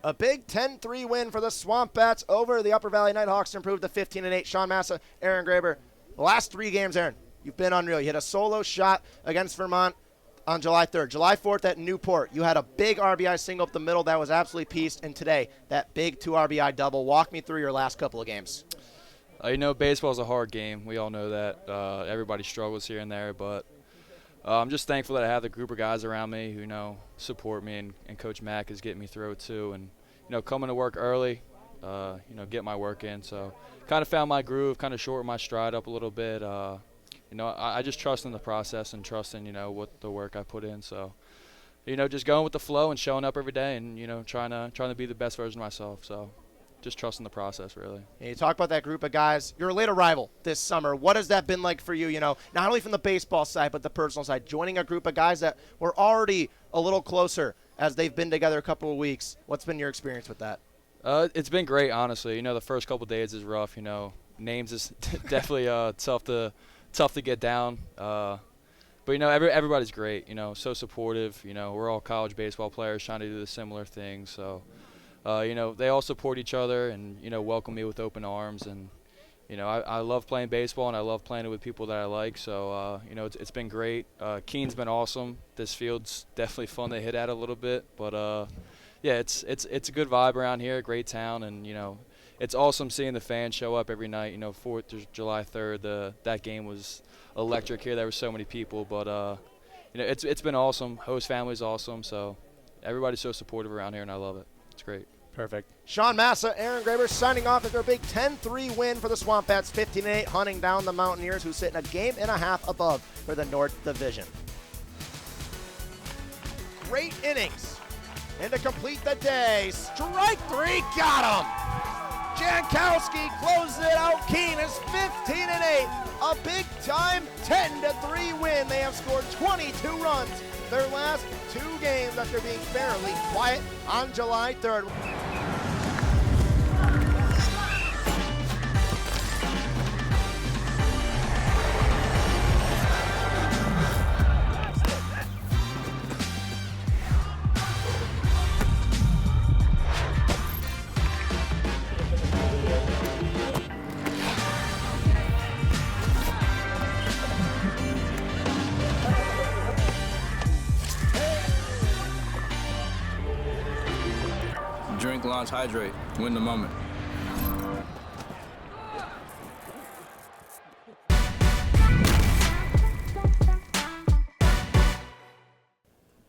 A big 10-3 win for the Swamp Bats over the Upper Valley Nighthawks to improve to 15-8. Sean Massa, Aaron Graeber. The last 3 games, Aaron, you've been unreal. You hit a solo shot against Vermont on July 3rd. July 4th at Newport, you had a big RBI single up the middle that was absolutely pieced. And today, that big 2 RBI double. Walk me through your last couple of games. Baseball is a hard game. We all know that. Everybody struggles here and there, but I'm just thankful that I have the group of guys around me who support me, and Coach Mack is getting me through it too. And coming to work early, get my work in. So kind of found my groove, kind of shortened my stride up a little bit. I just trust in the process and trust in what the work I put in. So just going with the flow and showing up every day, and trying to be the best version of myself. So just trusting the process, really. And you talk about that group of guys. You're a late arrival this summer. What has that been like for you, not only from the baseball side but the personal side, joining a group of guys that were already a little closer as they've been together a couple of weeks? What's been your experience with that? It's been great, honestly. The first couple of days is rough. Names is definitely tough to get down. But everybody's great. So supportive. We're all college baseball players trying to do the similar things. So they all support each other and welcome me with open arms. And I love playing baseball, and I love playing it with people that I like. So it's been great. Keene's been awesome. This field's definitely fun to hit at a little bit, but it's a good vibe around here. Great town, and it's awesome seeing the fans show up every night. 4th of July 3rd, that game was electric here. There were so many people, but it's been awesome. Host family's awesome, so everybody's so supportive around here, and I love it. It's great. Perfect. Sean Massa, Aaron Graeber signing off after a big 10-3 win for the Swamp Bats, 15-8, hunting down the Mountaineers, who sit in a game and a half above for the North Division. Great innings. And to complete the day, strike 3, got him! Jankowski closes it out. Keene is 15-8. A big-time 10-3 win. They have scored 22 runs their last 2 games after being fairly quiet on July 3rd. Drink, launch, hydrate, win the moment.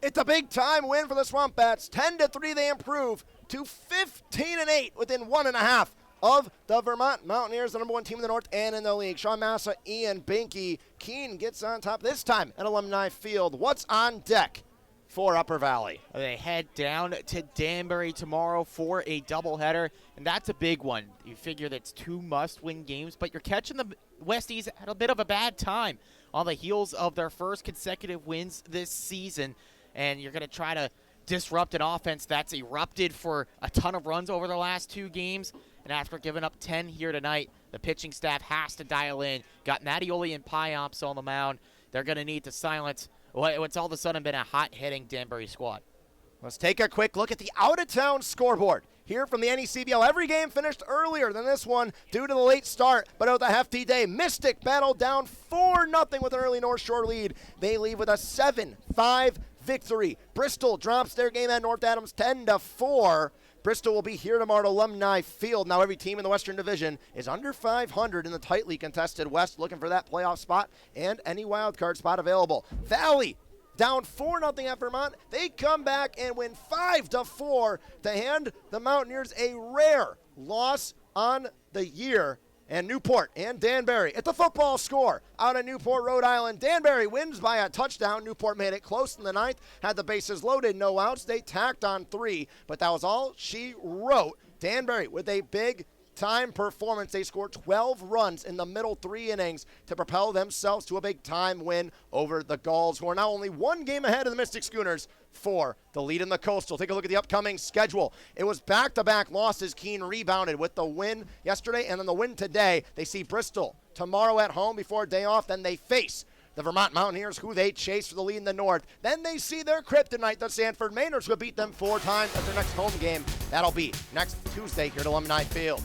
It's a big-time win for the Swamp Bats. 10-3 they improve to 15-8 within 1.5 of the Vermont Mountaineers, the number 1 team in the North and in the league. Sean Massa, Ian Binky. Keene gets on top this time at Alumni Field. What's on deck for Upper Valley? They head down to Danbury tomorrow for a doubleheader, and that's a big one. You figure that's 2 must-win games, but you're catching the Westies at a bit of a bad time on the heels of their first consecutive wins this season, and you're going to try to disrupt an offense that's erupted for a ton of runs over the last 2 games, and after giving up 10 here tonight, the pitching staff has to dial in. Got Mattioli and Pyomps on the mound. They're going to need to silence what's all of a sudden been a hot-hitting Danbury squad. Let's take a quick look at the out-of-town scoreboard here from the NECBL. Every game finished earlier than this one due to the late start, but with a hefty day. Mystic battled down 4-0 with an early North Shore lead. They leave with a 7-5 victory. Bristol drops their game at North Adams 10-4. Bristol will be here tomorrow at Alumni Field. Now every team in the Western Division is under 500 in the tightly contested West, looking for that playoff spot and any wild card spot available. Valley down 4-0 at Vermont. They come back and win 5-4 to hand the Mountaineers a rare loss on the year. And Newport and Danbury at the football score out of Newport, Rhode Island. Danbury wins by a touchdown. Newport made it close in the 9th, had the bases loaded, no outs. They tacked on 3, but that was all she wrote. Danbury with a big time performance. They scored 12 runs in the middle 3 innings to propel themselves to a big-time win over the Gulls, who are now only 1 game ahead of the Mystic Schooners for the lead in the Coastal. Take a look at the upcoming schedule. It was back-to-back losses. Keene rebounded with the win yesterday and then the win today. They see Bristol tomorrow at home before a day off. Then they face the Vermont Mountaineers, who they chase for the lead in the North. Then they see their kryptonite, the Sanford Mainers, who beat them 4 times at their next home game. That'll be next Tuesday here at Alumni Field.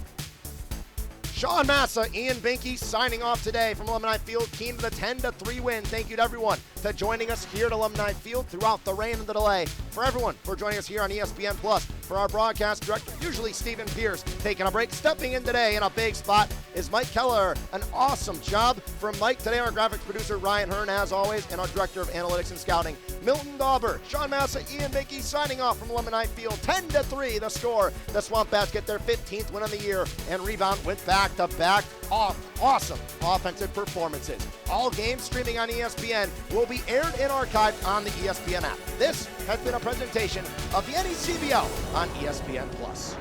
Sean Massa, Ian Binky signing off today from Alumni Field. Team to the 10-3 win. Thank you to everyone for joining us here at Alumni Field throughout the rain and the delay. For everyone for joining us here on ESPN Plus. For our broadcast director, usually Stephen Pierce, taking a break. Stepping in today in a big spot is Mike Keller. An awesome job from Mike today. Our graphics producer Ryan Hearn, as always, and our director of analytics and scouting, Milton Dauber. Sean Massa, Ian Binky signing off from Alumni Field. 10-3 the score. The Swamp Bats get their 15th win of the year and rebound with back-to-back awesome offensive performances. All games streaming on ESPN will be aired and archived on the ESPN app. This has been a presentation of the NECBL on ESPN Plus.